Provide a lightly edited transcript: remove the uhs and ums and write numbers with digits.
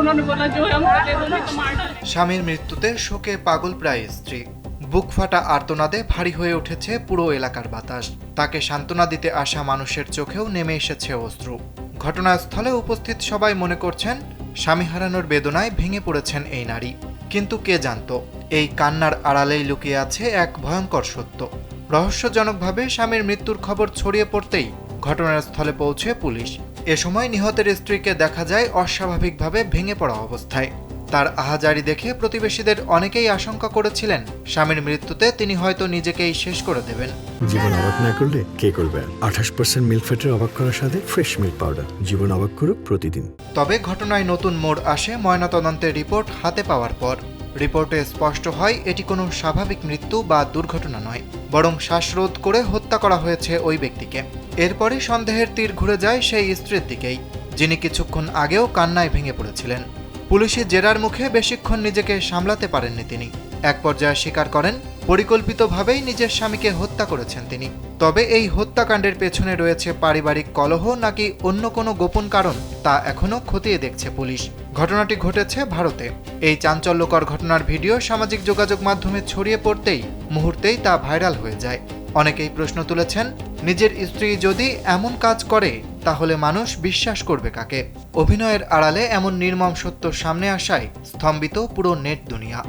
उन्होंने बोला जो है हमको दे दो नहीं तो मार डालेंगे। স্বামীর মৃত্যুতে শোকে পাগল প্রায় স্ত্রী। বুক ফাটা আর্তনাদে ভারী হয়ে উঠেছে পুরো এলাকার বাতাস। তাকে সান্ত্বনা দিতে আসা মানুষের চোখেও নেমে এসেছে অশ্রু। ঘটনাস্থলে উপস্থিত সবাই মনে করছেন স্বামী হারানোর বেদনায় ভেঙে পড়েছেন এই নারী। কিন্তু কে জানতো এই কান্নার আড়ালেই লুকিয়ে আছে এক ভয়ঙ্কর সত্য। রহস্যজনকভাবে স্বামীর মৃত্যুর খবর ছড়িয়ে পড়তেই ঘটনার স্থলে পৌঁছে পুলিশ। এ সময় নিহতের স্ত্রীকে দেখা যায় অস্বাভাবিকভাবে ভেঙে পড়া অবস্থায়। তার আহাজারি দেখে প্রতিবেশীদের অনেকেই আশঙ্কা করেছিলেন স্বামীর মৃত্যুতে তিনি হয়তো নিজেকেই শেষ করে দেবেন। জীবন অবাক না করলে কে করবে? 28% মিল্ক ফ্যাটের অবাক করার সাথে ফ্রেশ মিল্ক পাউডার। জীবন অবাক করুক প্রতিদিন। তবে ঘটনায় নতুন মোড় আসে ময়নাতদন্তের রিপোর্ট হাতে পাওয়ার পর। রিপোর্টে স্পষ্ট হয় এটি কোনো স্বাভাবিক মৃত্যু বা দুর্ঘটনা নয়, বরং শ্বাসরোধ করে হত্যা করা হয়েছে ওই ব্যক্তিকে। এরপরই সন্দেহের তীর ঘুরে যায় সেই স্ত্রীর দিকেই, যিনি কিছুক্ষণ আগেও কান্নায় ভেঙে পড়েছিলেন। পুলিশি জেরার মুখে বেশিক্ষণ নিজেকে সামলাতে পারেননি তিনি। এক পর্যায়ে স্বীকার করেন পরিকল্পিতভাবেই নিজের স্বামীকে হত্যা করেছেন তিনি। তবে এই হত্যাকাণ্ডের পেছনে রয়েছে পারিবারিক কলহ নাকি অন্য কোনো গোপন কারণ, তা এখনও খতিয়ে দেখছে পুলিশ। ঘটনাটি ঘটেছে ভারতে। এই চাঞ্চল্যকর ঘটনার ভিডিও সামাজিক যোগাযোগ মাধ্যমে ছড়িয়ে পড়তেই মুহূর্তেই তা ভাইরাল হয়ে যায়। অনেকেই প্রশ্ন তুলেছেন, নিজের স্ত্রী যদি এমন কাজ করে তাহলে মানুষ বিশ্বাস করবে কাকে? অভিনয়ের আড়ালে এমন নির্মম সত্য সামনে আসায় স্তম্ভিত পুরো নেট দুনিয়া।